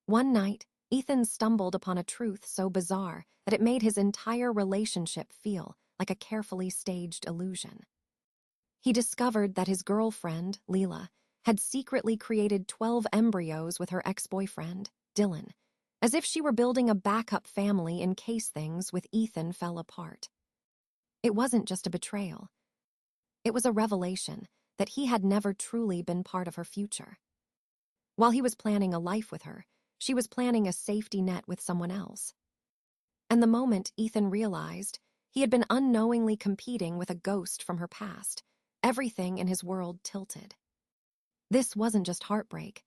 One night, Ethan stumbled upon a truth so bizarre that it made his entire relationship feel like a carefully staged illusion. He discovered that his girlfriend, Lila, had secretly created 12 embryos with her ex-boyfriend, Dylan, as if she were building a backup family in case things with Ethan fell apart. It wasn't just a betrayal. It was a revelation that he had never truly been part of her future. While he was planning a life with her, she was planning a safety net with someone else. And the moment Ethan realized he had been unknowingly competing with a ghost from her past, everything in his world tilted. This wasn't just heartbreak.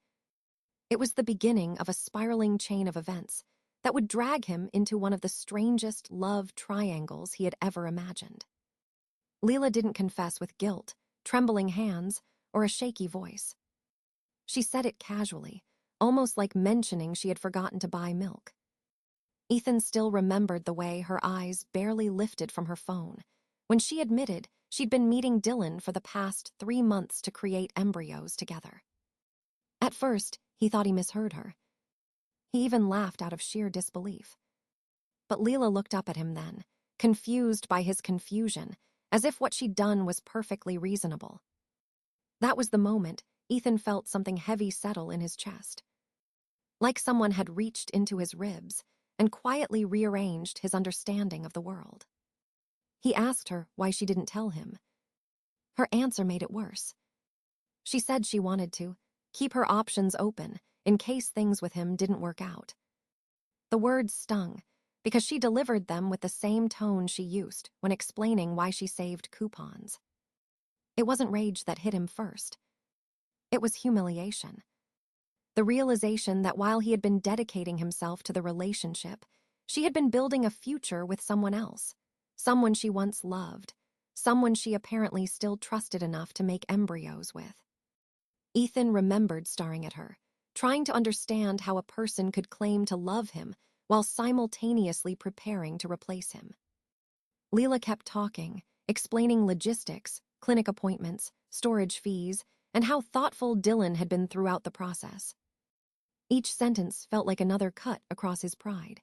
It was the beginning of a spiraling chain of events that would drag him into one of the strangest love triangles he had ever imagined. Lila didn't confess with guilt, trembling hands, or a shaky voice. She said it casually, almost like mentioning she had forgotten to buy milk. Ethan still remembered the way her eyes barely lifted from her phone when she admitted she'd been meeting Dylan for the past 3 months to create embryos together. At first, he thought he misheard her. He even laughed out of sheer disbelief. But Lila looked up at him then, confused by his confusion, as if what she'd done was perfectly reasonable. That was the moment Ethan felt something heavy settle in his chest. Like someone had reached into his ribs and quietly rearranged his understanding of the world. He asked her why she didn't tell him. Her answer made it worse. She said she wanted to keep her options open in case things with him didn't work out. The words stung because she delivered them with the same tone she used when explaining why she saved coupons. It wasn't rage that hit him first. It was humiliation. The realization that while he had been dedicating himself to the relationship, she had been building a future with someone else, someone she once loved, someone she apparently still trusted enough to make embryos with. Ethan remembered staring at her, trying to understand how a person could claim to love him while simultaneously preparing to replace him. Lila kept talking, explaining logistics, clinic appointments, storage fees, and how thoughtful Dylan had been throughout the process. Each sentence felt like another cut across his pride.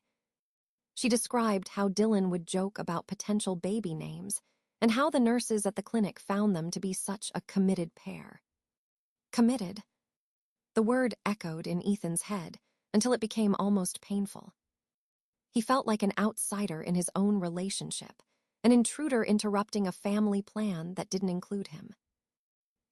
She described how Dylan would joke about potential baby names and how the nurses at the clinic found them to be such a committed pair. Committed. The word echoed in Ethan's head until it became almost painful. He felt like an outsider in his own relationship, an intruder interrupting a family plan that didn't include him.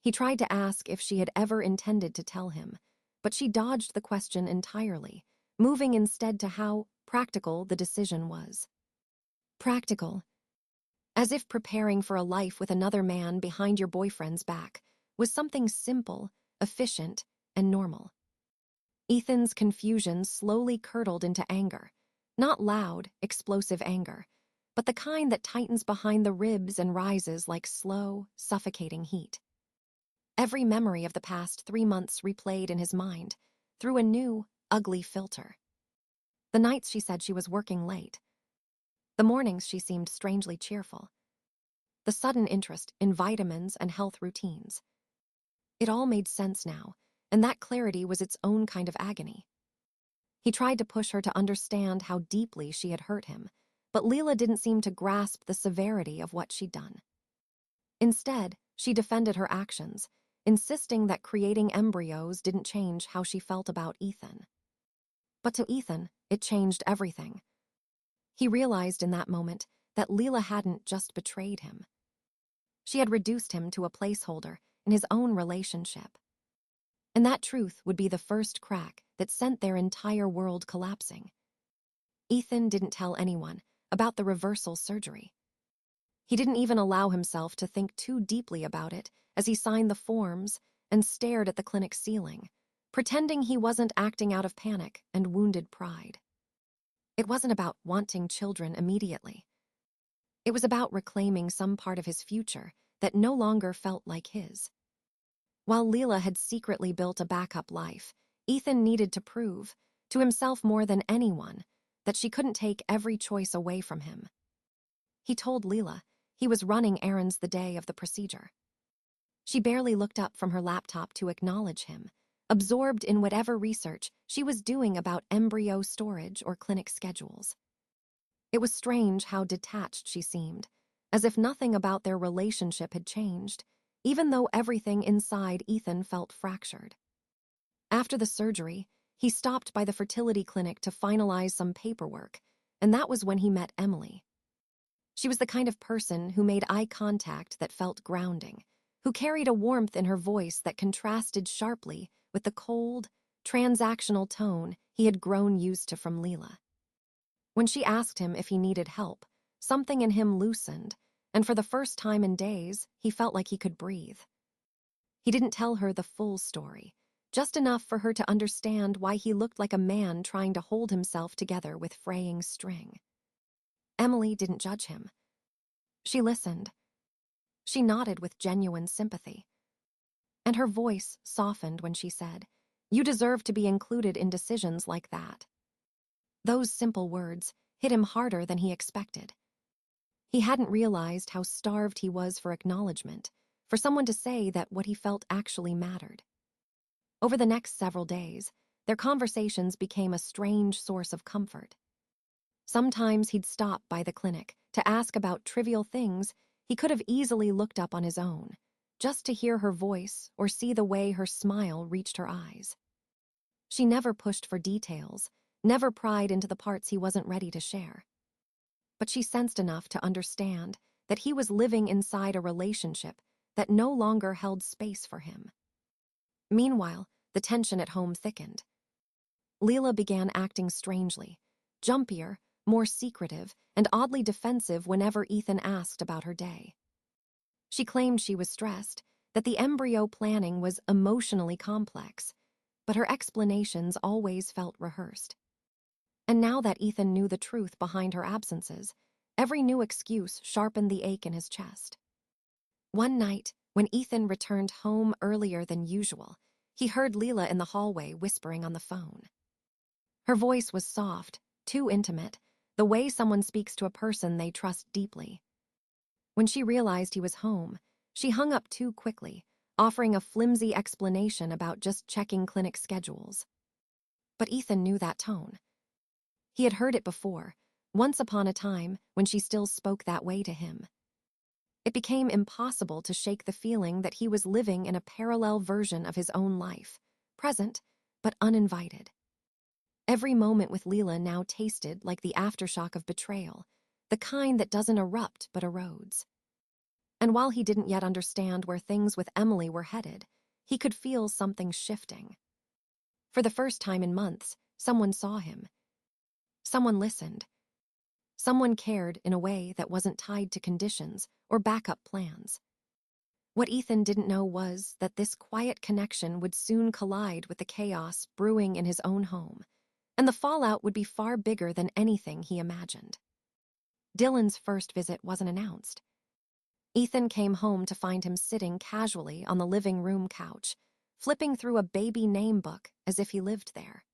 He tried to ask if she had ever intended to tell him, but she dodged the question entirely, moving instead to how practical the decision was. Practical. As if preparing for a life with another man behind your boyfriend's back was something simple, efficient, and normal. Ethan's confusion slowly curdled into anger, not loud, explosive anger, but the kind that tightens behind the ribs and rises like slow, suffocating heat. Every memory of the past 3 months replayed in his mind through a new, ugly filter. The nights she said she was working late. The mornings she seemed strangely cheerful. The sudden interest in vitamins and health routines. It all made sense now, and that clarity was its own kind of agony. He tried to push her to understand how deeply she had hurt him, but Lila didn't seem to grasp the severity of what she'd done. Instead, she defended her actions, insisting that creating embryos didn't change how she felt about Ethan. But to Ethan, it changed everything. He realized in that moment that Lila hadn't just betrayed him. She had reduced him to a placeholder in his own relationship. And that truth would be the first crack that sent their entire world collapsing. Ethan didn't tell anyone about the reversal surgery. He didn't even allow himself to think too deeply about it as he signed the forms and stared at the clinic ceiling, pretending he wasn't acting out of panic and wounded pride. It wasn't about wanting children immediately. It was about reclaiming some part of his future that no longer felt like his. While Lila had secretly built a backup life, Ethan needed to prove, to himself more than anyone, that she couldn't take every choice away from him. He told Lila he was running errands the day of the procedure. She barely looked up from her laptop to acknowledge him, absorbed in whatever research she was doing about embryo storage or clinic schedules. It was strange how detached she seemed, as if nothing about their relationship had changed, even though everything inside Ethan felt fractured. After the surgery, he stopped by the fertility clinic to finalize some paperwork, and that was when he met Emily. She was the kind of person who made eye contact that felt grounding, who carried a warmth in her voice that contrasted sharply with the cold, transactional tone he had grown used to from Lila. When she asked him if he needed help, something in him loosened, and for the first time in days, he felt like he could breathe. He didn't tell her the full story, just enough for her to understand why he looked like a man trying to hold himself together with fraying string. Emily didn't judge him. She listened. She nodded with genuine sympathy. And her voice softened when she said, "You deserve to be included in decisions like that." Those simple words hit him harder than he expected. He hadn't realized how starved he was for acknowledgement, for someone to say that what he felt actually mattered. Over the next several days, their conversations became a strange source of comfort. Sometimes he'd stop by the clinic to ask about trivial things he could have easily looked up on his own, just to hear her voice or see the way her smile reached her eyes. She never pushed for details, never pried into the parts he wasn't ready to share. But she sensed enough to understand that he was living inside a relationship that no longer held space for him. Meanwhile, the tension at home thickened. Lila began acting strangely, jumpier, more secretive, and oddly defensive whenever Ethan asked about her day. She claimed she was stressed, that the embryo planning was emotionally complex, but her explanations always felt rehearsed. And now that Ethan knew the truth behind her absences, every new excuse sharpened the ache in his chest. One night, when Ethan returned home earlier than usual, he heard Lila in the hallway whispering on the phone. Her voice was soft, too intimate, the way someone speaks to a person they trust deeply. When she realized he was home, she hung up too quickly, offering a flimsy explanation about just checking clinic schedules. But Ethan knew that tone. He had heard it before, once upon a time when she still spoke that way to him. It became impossible to shake the feeling that he was living in a parallel version of his own life, present but uninvited. Every moment with Lila now tasted like the aftershock of betrayal, the kind that doesn't erupt but erodes. And while he didn't yet understand where things with Emily were headed, he could feel something shifting. For the first time in months, someone saw him. Someone listened. Someone cared in a way that wasn't tied to conditions or backup plans. What Ethan didn't know was that this quiet connection would soon collide with the chaos brewing in his own home, and the fallout would be far bigger than anything he imagined. Dylan's first visit wasn't announced. Ethan came home to find him sitting casually on the living room couch, flipping through a baby name book as if he lived there.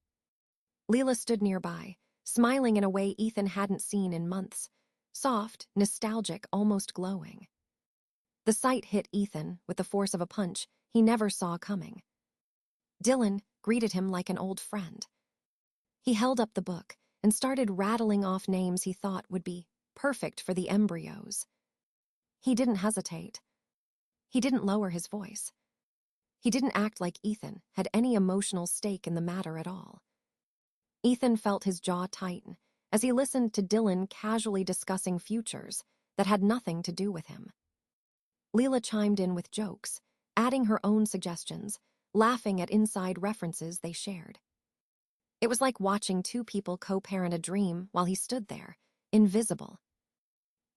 Lila stood nearby, smiling in a way Ethan hadn't seen in months, soft, nostalgic, almost glowing. The sight hit Ethan with the force of a punch he never saw coming. Dylan greeted him like an old friend. He held up the book and started rattling off names he thought would be perfect for the embryos. He didn't hesitate. He didn't lower his voice. He didn't act like Ethan had any emotional stake in the matter at all. Ethan felt his jaw tighten as he listened to Dylan casually discussing futures that had nothing to do with him. Lila chimed in with jokes, adding her own suggestions, laughing at inside references they shared. It was like watching two people co-parent a dream while he stood there, invisible.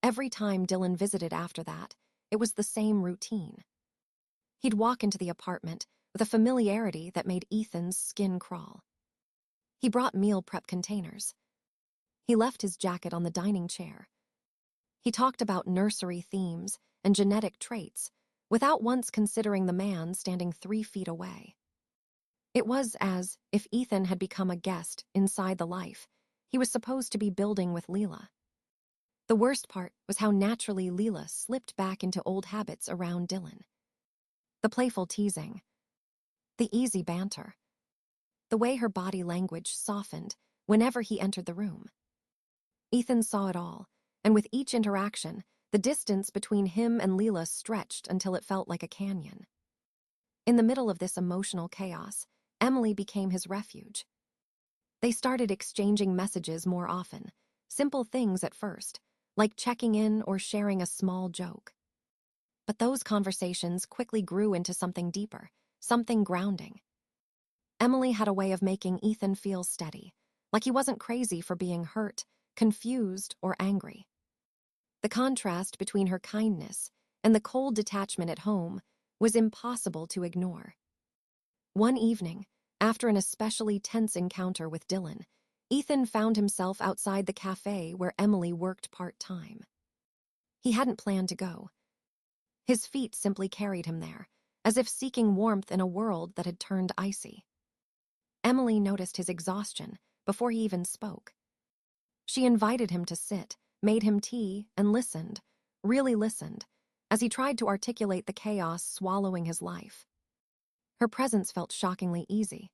Every time Dylan visited after that, it was the same routine. He'd walk into the apartment with a familiarity that made Ethan's skin crawl. He brought meal prep containers. He left his jacket on the dining chair. He talked about nursery themes and genetic traits without once considering the man standing 3 feet away. It was as if Ethan had become a guest inside the life he was supposed to be building with Lila. The worst part was how naturally Lila slipped back into old habits around Dylan. The playful teasing, The easy banter. The way her body language softened whenever he entered the room. Ethan saw it all, and with each interaction, the distance between him and Lila stretched until it felt like a canyon. In the middle of this emotional chaos, Emily became his refuge. They started exchanging messages more often, simple things at first, like checking in or sharing a small joke. But those conversations quickly grew into something deeper, something grounding. Emily had a way of making Ethan feel steady, like he wasn't crazy for being hurt, confused, or angry. The contrast between her kindness and the cold detachment at home was impossible to ignore. One evening, after an especially tense encounter with Dylan, Ethan found himself outside the cafe where Emily worked part-time. He hadn't planned to go. His feet simply carried him there, as if seeking warmth in a world that had turned icy. Emily noticed his exhaustion before he even spoke. She invited him to sit, made him tea, and listened, really listened, as he tried to articulate the chaos swallowing his life. Her presence felt shockingly easy.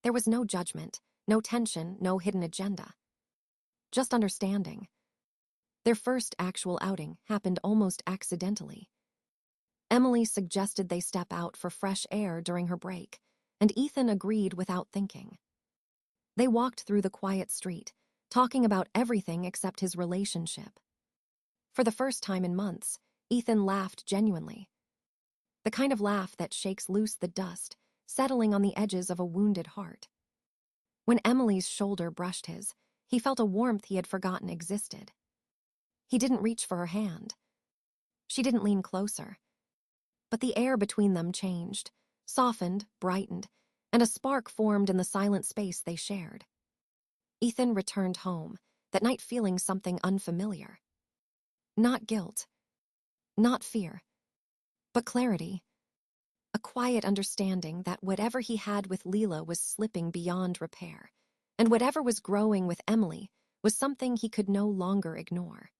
There was no judgment, no tension, no hidden agenda. Just understanding. Their first actual outing happened almost accidentally. Emily suggested they step out for fresh air during her break, and Ethan agreed without thinking. They walked through the quiet street, talking about everything except his relationship. For the first time in months, Ethan laughed genuinely. The kind of laugh that shakes loose the dust, settling on the edges of a wounded heart. When Emily's shoulder brushed his, he felt a warmth he had forgotten existed. He didn't reach for her hand. She didn't lean closer. But the air between them changed, softened, brightened, and a spark formed in the silent space they shared. Ethan returned home, that night feeling something unfamiliar. Not guilt, not fear, but clarity. A quiet understanding that whatever he had with Lila was slipping beyond repair, and whatever was growing with Emily was something he could no longer ignore.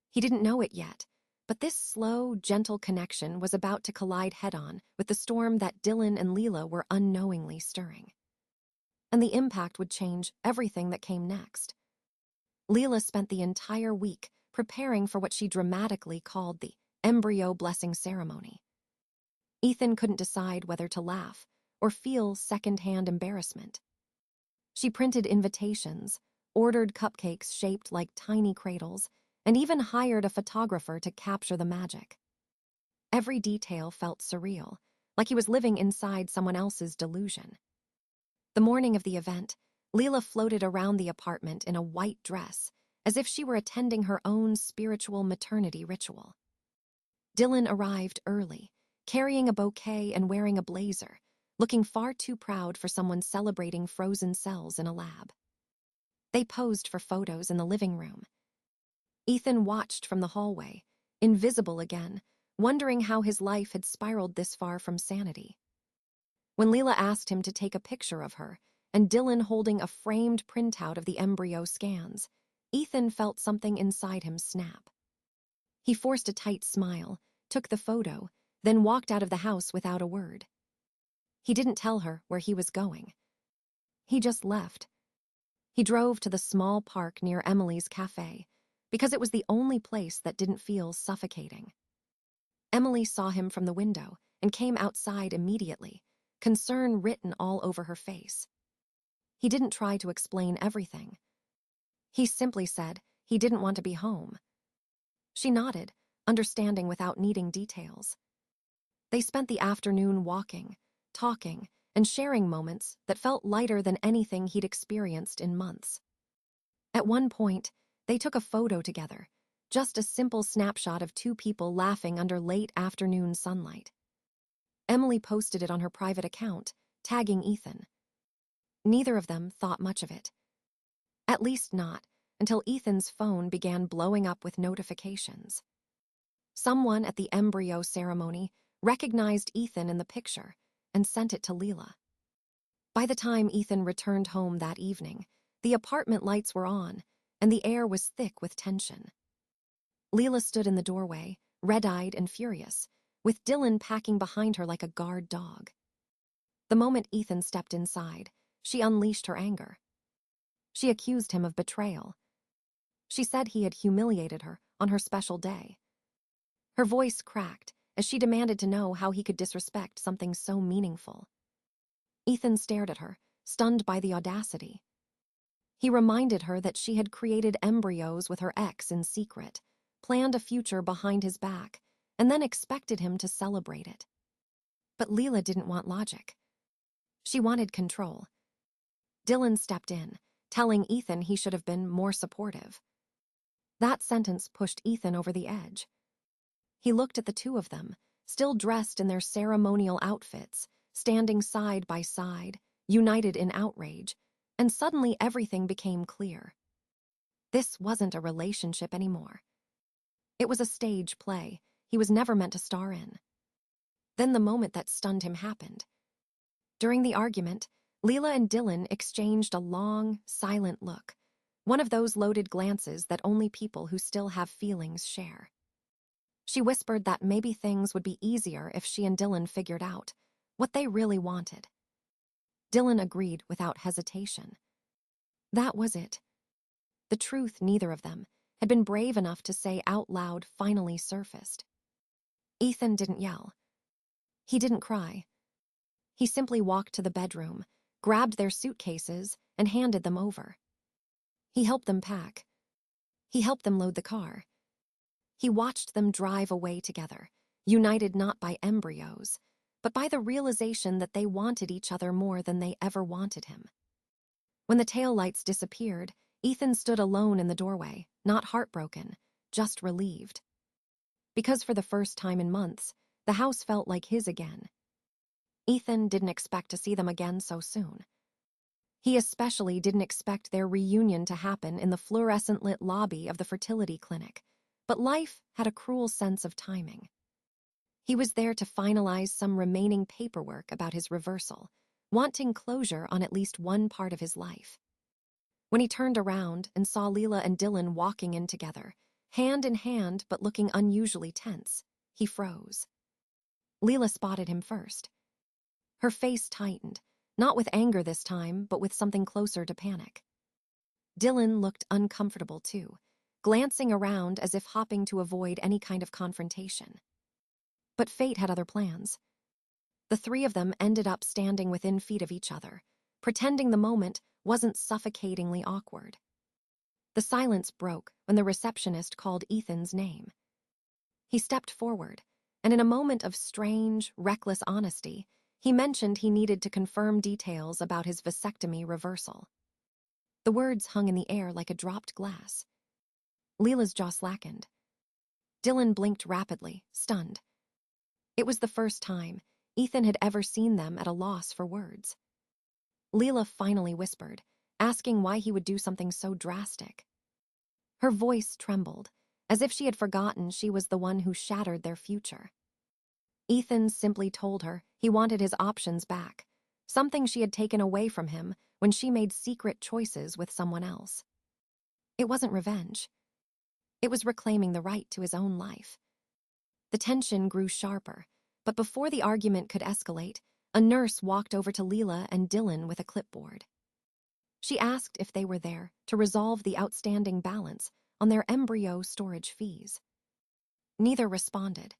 He didn't know it yet, but this slow, gentle connection was about to collide head-on with the storm that Dylan and Lila were unknowingly stirring. And the impact would change everything that came next. Lila spent the entire week preparing for what she dramatically called the embryo blessing ceremony. Ethan couldn't decide whether to laugh or feel second-hand embarrassment. She printed invitations, ordered cupcakes shaped like tiny cradles, and even hired a photographer to capture the magic. Every detail felt surreal, like he was living inside someone else's delusion. The morning of the event, Lila floated around the apartment in a white dress, as if she were attending her own spiritual maternity ritual. Dylan arrived early, carrying a bouquet and wearing a blazer, looking far too proud for someone celebrating frozen cells in a lab. They posed for photos in the living room. Ethan watched from the hallway, invisible again, wondering how his life had spiraled this far from sanity. When Lila asked him to take a picture of her, and Dylan holding a framed printout of the embryo scans, Ethan felt something inside him snap. He forced a tight smile, took the photo, then walked out of the house without a word. He didn't tell her where he was going. He just left. He drove to the small park near Emily's cafe, because it was the only place that didn't feel suffocating. Emily saw him from the window and came outside immediately, concern written all over her face. He didn't try to explain everything. He simply said he didn't want to be home. She nodded, understanding without needing details. They spent the afternoon walking, talking, and sharing moments that felt lighter than anything he'd experienced in months. At one point, they took a photo together, just a simple snapshot of two people laughing under late afternoon sunlight. Emily posted it on her private account, tagging Ethan. Neither of them thought much of it. At least not until Ethan's phone began blowing up with notifications. Someone at the embryo ceremony recognized Ethan in the picture and sent it to Lila. By the time Ethan returned home that evening, the apartment lights were on, and the air was thick with tension. Lila stood in the doorway, red-eyed and furious, with Dylan packing behind her like a guard dog. The moment Ethan stepped inside, she unleashed her anger. She accused him of betrayal. She said he had humiliated her on her special day. Her voice cracked as she demanded to know how he could disrespect something so meaningful. Ethan stared at her, stunned by the audacity. He reminded her that she had created embryos with her ex in secret, planned a future behind his back, and then expected him to celebrate it. But Lila didn't want logic. She wanted control. Dylan stepped in, telling Ethan he should have been more supportive. That sentence pushed Ethan over the edge. He looked at the two of them, still dressed in their ceremonial outfits, standing side by side, united in outrage, and suddenly everything became clear. This wasn't a relationship anymore. It was a stage play he was never meant to star in. Then the moment that stunned him happened. During the argument, Lila and Dylan exchanged a long, silent look, one of those loaded glances that only people who still have feelings share. She whispered that maybe things would be easier if she and Dylan figured out what they really wanted. Dylan agreed without hesitation. That was it. The truth neither of them had been brave enough to say out loud finally surfaced. Ethan didn't yell. He didn't cry. He simply walked to the bedroom, grabbed their suitcases, and handed them over. He helped them pack. He helped them load the car. He watched them drive away together, united not by embryos, but by the realization that they wanted each other more than they ever wanted him. When the taillights disappeared, Ethan stood alone in the doorway, not heartbroken, just relieved. Because for the first time in months, the house felt like his again. Ethan didn't expect to see them again so soon. He especially didn't expect their reunion to happen in the fluorescent-lit lobby of the fertility clinic, but life had a cruel sense of timing. He was there to finalize some remaining paperwork about his reversal, wanting closure on at least one part of his life. When he turned around and saw Lila and Dylan walking in together, hand in hand but looking unusually tense, he froze. Lila spotted him first. Her face tightened, not with anger this time, but with something closer to panic. Dylan looked uncomfortable too, glancing around as if hoping to avoid any kind of confrontation. But fate had other plans. The three of them ended up standing within feet of each other, pretending the moment wasn't suffocatingly awkward. The silence broke when the receptionist called Ethan's name. He stepped forward, and in a moment of strange, reckless honesty, he mentioned he needed to confirm details about his vasectomy reversal. The words hung in the air like a dropped glass. Lila's jaw slackened. Dylan blinked rapidly, stunned. It was the first time Ethan had ever seen them at a loss for words. Lila finally whispered, asking why he would do something so drastic. Her voice trembled, as if she had forgotten she was the one who shattered their future. Ethan simply told her he wanted his options back, something she had taken away from him when she made secret choices with someone else. It wasn't revenge. It was reclaiming the right to his own life. The tension grew sharper, but before the argument could escalate, a nurse walked over to Lila and Dylan with a clipboard. She asked if they were there to resolve the outstanding balance on their embryo storage fees. Neither responded.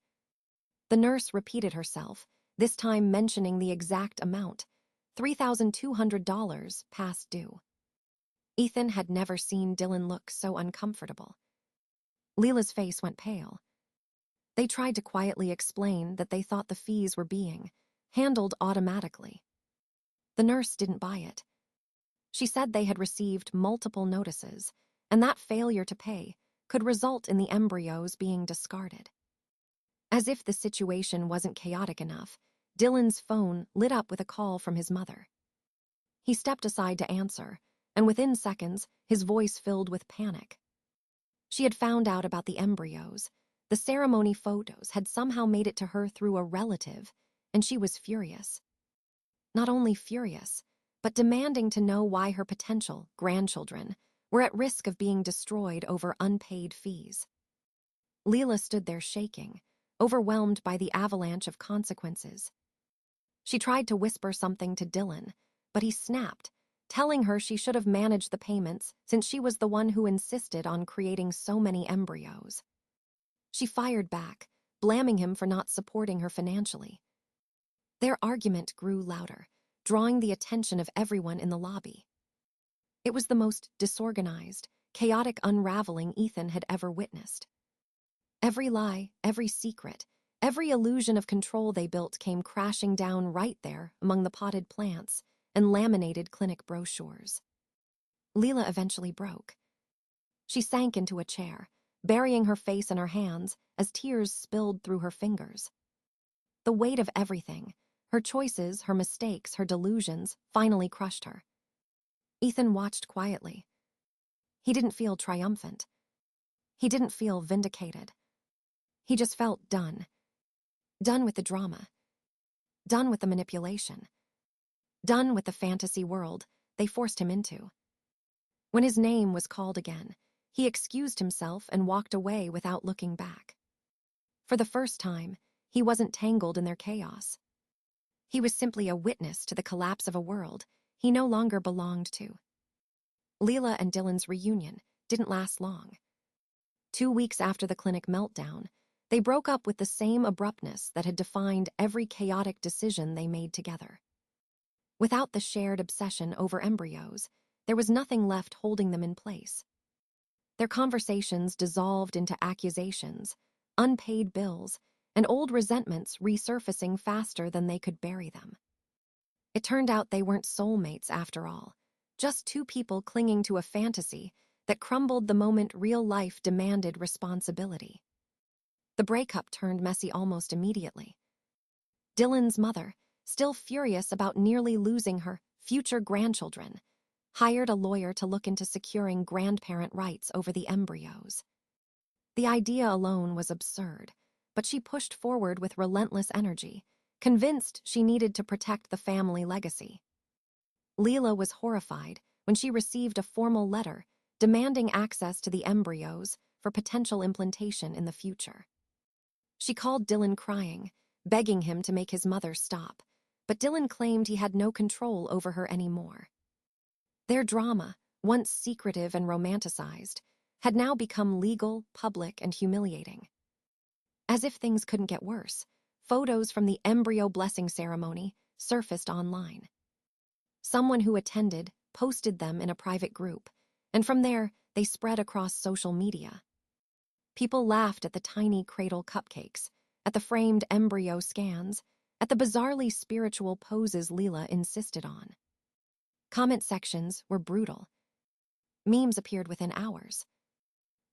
The nurse repeated herself, this time mentioning the exact amount, $3,200 past due. Ethan had never seen Dylan look so uncomfortable. Lila's face went pale. They tried to quietly explain that they thought the fees were being handled automatically. The nurse didn't buy it. She said they had received multiple notices, and that failure to pay could result in the embryos being discarded. As if the situation wasn't chaotic enough, Dylan's phone lit up with a call from his mother. He stepped aside to answer, and within seconds, his voice filled with panic. She had found out about the embryos. The ceremony photos had somehow made it to her through a relative, and she was furious. Not only furious, but demanding to know why her potential grandchildren were at risk of being destroyed over unpaid fees. Lila stood there shaking, overwhelmed by the avalanche of consequences. She tried to whisper something to Dylan, but he snapped, telling her she should have managed the payments since she was the one who insisted on creating so many embryos. She fired back, blaming him for not supporting her financially. Their argument grew louder, drawing the attention of everyone in the lobby. It was the most disorganized, chaotic unraveling Ethan had ever witnessed. Every lie, every secret, every illusion of control they built came crashing down right there among the potted plants and laminated clinic brochures. Lila eventually broke. She sank into a chair, burying her face in her hands as tears spilled through her fingers. The weight of everything, her choices, her mistakes, her delusions, finally crushed her. Ethan watched quietly. He didn't feel triumphant. He didn't feel vindicated. He just felt done. Done with the drama. Done with the manipulation. Done with the fantasy world they forced him into. When his name was called again, he excused himself and walked away without looking back. For the first time, he wasn't tangled in their chaos. He was simply a witness to the collapse of a world he no longer belonged to. Lila and Dylan's reunion didn't last long. 2 weeks after the clinic meltdown, they broke up with the same abruptness that had defined every chaotic decision they made together. Without the shared obsession over embryos, there was nothing left holding them in place. Their conversations dissolved into accusations, unpaid bills, and old resentments resurfacing faster than they could bury them. It turned out they weren't soulmates after all, just two people clinging to a fantasy that crumbled the moment real life demanded responsibility. The breakup turned messy almost immediately. Dylan's mother, still furious about nearly losing her future grandchildren, hired a lawyer to look into securing grandparent rights over the embryos. The idea alone was absurd, but she pushed forward with relentless energy, convinced she needed to protect the family legacy. Lila was horrified when she received a formal letter demanding access to the embryos for potential implantation in the future. She called Dylan crying, begging him to make his mother stop, but Dylan claimed he had no control over her anymore. Their drama, once secretive and romanticized, had now become legal, public, and humiliating. As if things couldn't get worse, photos from the embryo blessing ceremony surfaced online. Someone who attended posted them in a private group, and from there, they spread across social media. People laughed at the tiny cradle cupcakes, at the framed embryo scans, at the bizarrely spiritual poses Lila insisted on. Comment sections were brutal. Memes appeared within hours.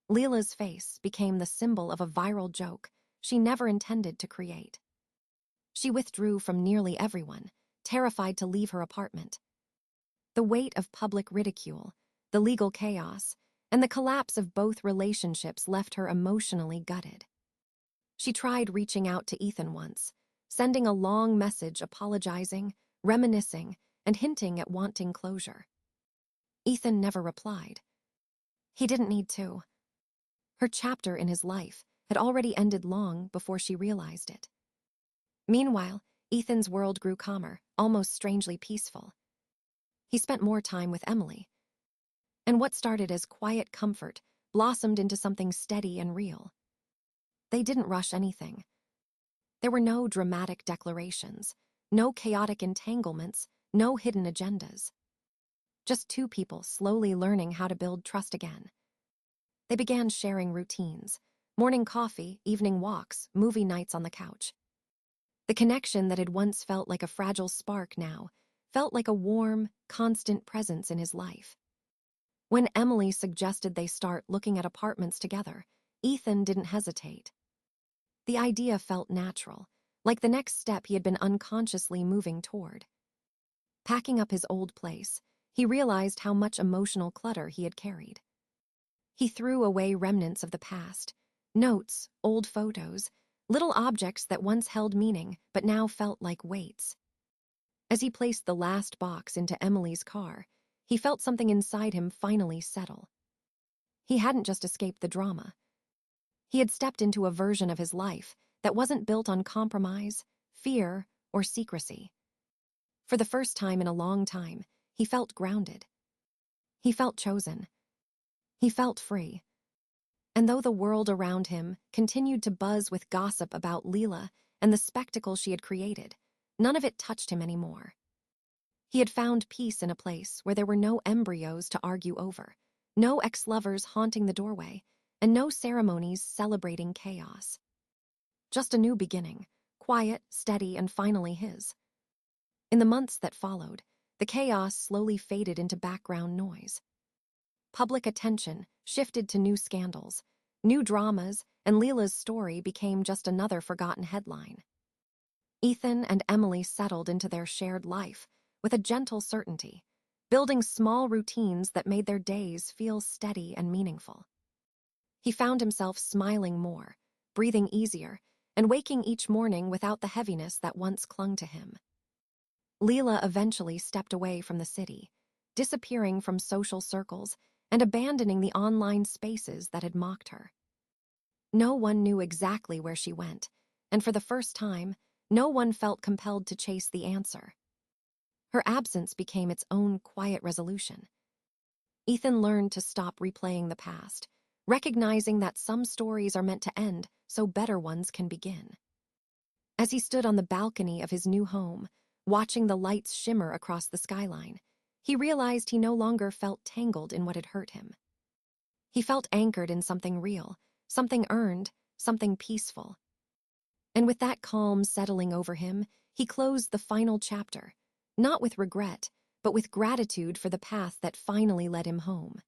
Lila's face became the symbol of a viral joke she never intended to create. She withdrew from nearly everyone, terrified to leave her apartment. The weight of public ridicule, the legal chaos, and the collapse of both relationships left her emotionally gutted. She tried reaching out to Ethan once, sending a long message apologizing, reminiscing, and hinting at wanting closure. Ethan never replied. He didn't need to. Her chapter in his life had already ended long before she realized it. Meanwhile, Ethan's world grew calmer, almost strangely peaceful. He spent more time with Emily, and what started as quiet comfort blossomed into something steady and real. They didn't rush anything. There were no dramatic declarations, no chaotic entanglements, no hidden agendas. Just two people slowly learning how to build trust again. They began sharing routines, morning coffee, evening walks, movie nights on the couch. The connection that had once felt like a fragile spark now felt like a warm, constant presence in his life. When Emily suggested they start looking at apartments together, Ethan didn't hesitate. The idea felt natural, like the next step he had been unconsciously moving toward. Packing up his old place, he realized how much emotional clutter he had carried. He threw away remnants of the past, notes, old photos, little objects that once held meaning but now felt like weights. As he placed the last box into Emily's car, he felt something inside him finally settle. He hadn't just escaped the drama. He had stepped into a version of his life that wasn't built on compromise, fear, or secrecy. For the first time in a long time, he felt grounded. He felt chosen. He felt free. And though the world around him continued to buzz with gossip about Lila and the spectacle she had created, none of it touched him anymore. He had found peace in a place where there were no embryos to argue over, no ex-lovers haunting the doorway, and no ceremonies celebrating chaos. Just a new beginning, quiet, steady, and finally his. In the months that followed, the chaos slowly faded into background noise. Public attention shifted to new scandals, new dramas, and Lila's story became just another forgotten headline. Ethan and Emily settled into their shared life with a gentle certainty, building small routines that made their days feel steady and meaningful. He found himself smiling more, breathing easier, and waking each morning without the heaviness that once clung to him. Lila eventually stepped away from the city, disappearing from social circles and abandoning the online spaces that had mocked her. No one knew exactly where she went, and for the first time, no one felt compelled to chase the answer. Her absence became its own quiet resolution. Ethan learned to stop replaying the past, recognizing that some stories are meant to end so better ones can begin. As he stood on the balcony of his new home, watching the lights shimmer across the skyline, he realized he no longer felt tangled in what had hurt him. He felt anchored in something real, something earned, something peaceful. And with that calm settling over him, he closed the final chapter, not with regret, but with gratitude for the path that finally led him home.